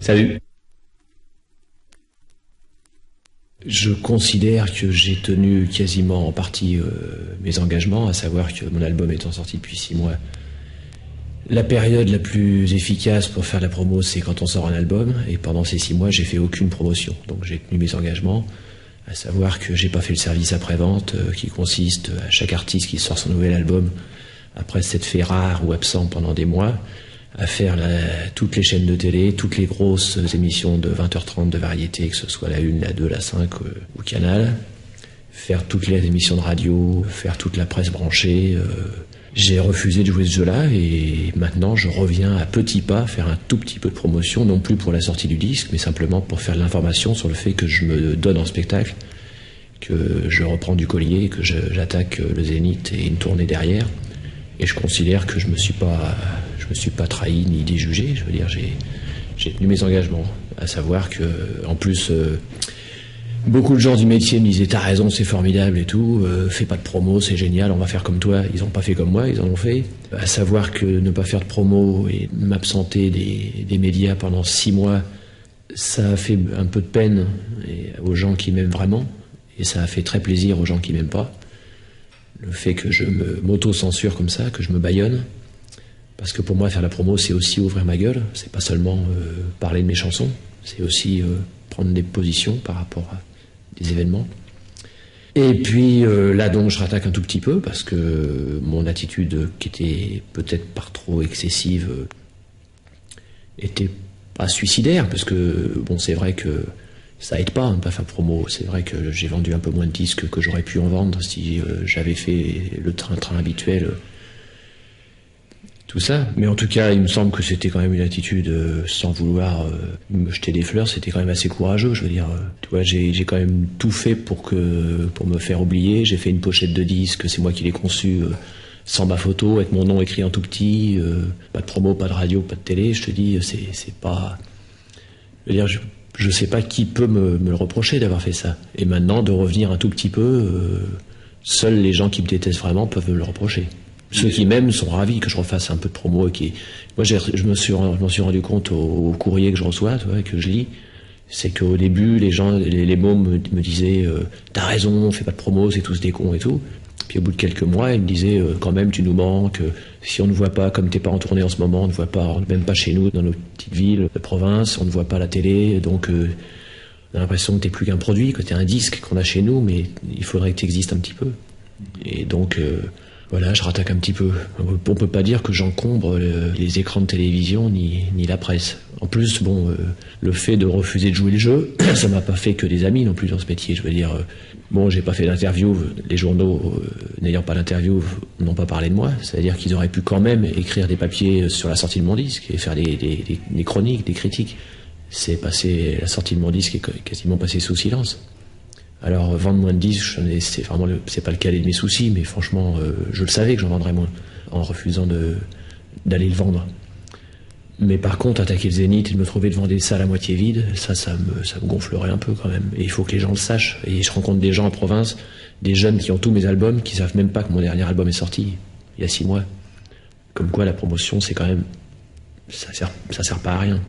Salut. Je considère que j'ai tenu quasiment en partie mes engagements, à savoir que mon album étant sorti depuis 6 mois, la période la plus efficace pour faire de la promo, c'est quand on sort un album, et pendant ces 6 mois, j'ai fait aucune promotion. Donc j'ai tenu mes engagements, à savoir que j'ai pas fait le service après-vente, qui consiste à chaque artiste qui sort son nouvel album, après s'être fait rare ou absent pendant des mois, à faire toutes les chaînes de télé, toutes les grosses émissions de 20h30 de variété, que ce soit la 1, la 2, la 5 ou Canal, faire toutes les émissions de radio, faire toute la presse branchée. J'ai refusé de jouer ce jeu-là et maintenant je reviens à petits pas faire un tout petit peu de promotion, non plus pour la sortie du disque, mais simplement pour faire de l'information sur le fait que je me donne en spectacle, que je reprends du collier, que j'attaque le Zénith et une tournée derrière. Et je considère que je me suis pas trahi ni déjugé. Je veux dire, j'ai tenu mes engagements. À savoir que, en plus, beaucoup de gens du métier me disaient t'as raison, c'est formidable et tout, fais pas de promo, c'est génial, on va faire comme toi. Ils n'ont pas fait comme moi, ils en ont fait. À savoir que ne pas faire de promo et m'absenter des médias pendant 6 mois, ça a fait un peu de peine aux gens qui m'aiment vraiment, et ça a fait très plaisir aux gens qui m'aiment pas. Le fait que je m'auto-censure comme ça, que je me bâillonne, parce que pour moi faire la promo c'est aussi ouvrir ma gueule, c'est pas seulement parler de mes chansons, c'est aussi prendre des positions par rapport à des événements. Et puis là donc je rattaque un tout petit peu parce que mon attitude qui était peut-être par trop excessive était pas suicidaire, parce que bon c'est vrai que ça aide pas, pas faire promo. C'est vrai que j'ai vendu un peu moins de disques que j'aurais pu en vendre si j'avais fait le train-train habituel, tout ça. Mais en tout cas, il me semble que c'était quand même une attitude, sans vouloir me jeter des fleurs, c'était quand même assez courageux. Je veux dire, tu vois, j'ai quand même tout fait pour me faire oublier. J'ai fait une pochette de disque, c'est moi qui l'ai conçue, sans ma photo, avec mon nom écrit en tout petit, pas de promo, pas de radio, pas de télé. Je te dis, c'est pas... Je veux dire, je sais pas qui peut me le reprocher d'avoir fait ça. Et maintenant, de revenir un tout petit peu, seuls les gens qui me détestent vraiment peuvent me le reprocher. Ceux qui m'aiment sont ravis que je refasse un peu de promo. Moi, je m'en suis rendu compte au courrier que je reçois, tu vois, et que je lis. C'est qu'au début, les gens, les mômes me disaient t'as raison, on fait pas de promo, c'est tous des cons et tout. Puis au bout de quelques mois, ils me disaient quand même, tu nous manques. Si on ne voit pas, comme t'es pas en tournée en ce moment, on ne voit pas, même pas chez nous, dans nos petites villes de province, on ne voit pas la télé, donc on a l'impression que t'es plus qu'un produit, que t'es un disque qu'on a chez nous, mais il faudrait que t'existes un petit peu. Et donc voilà, je rattaque un petit peu. On peut pas dire que j'encombre les écrans de télévision ni la presse. En plus, bon, le fait de refuser de jouer le jeu, ça m'a pas fait que des amis non plus dans ce métier. Je veux dire, bon, j'ai pas fait d'interview. Les journaux, n'ayant pas d'interview, n'ont pas parlé de moi. C'est-à-dire qu'ils auraient pu quand même écrire des papiers sur la sortie de mon disque et faire des chroniques, des critiques. La sortie de mon disque est quasiment passée sous silence. Alors vendre moins de disques, c'est pas le cas de mes soucis, mais franchement, je le savais que j'en vendrais moins en refusant d'aller le vendre. Mais par contre, attaquer le Zénith et de me trouver devant des salles à moitié vides, ça me gonflerait un peu quand même. Et il faut que les gens le sachent. Et je rencontre des gens en province, des jeunes qui ont tous mes albums, qui savent même pas que mon dernier album est sorti il y a 6 mois. Comme quoi la promotion, c'est quand même, ça sert pas à rien.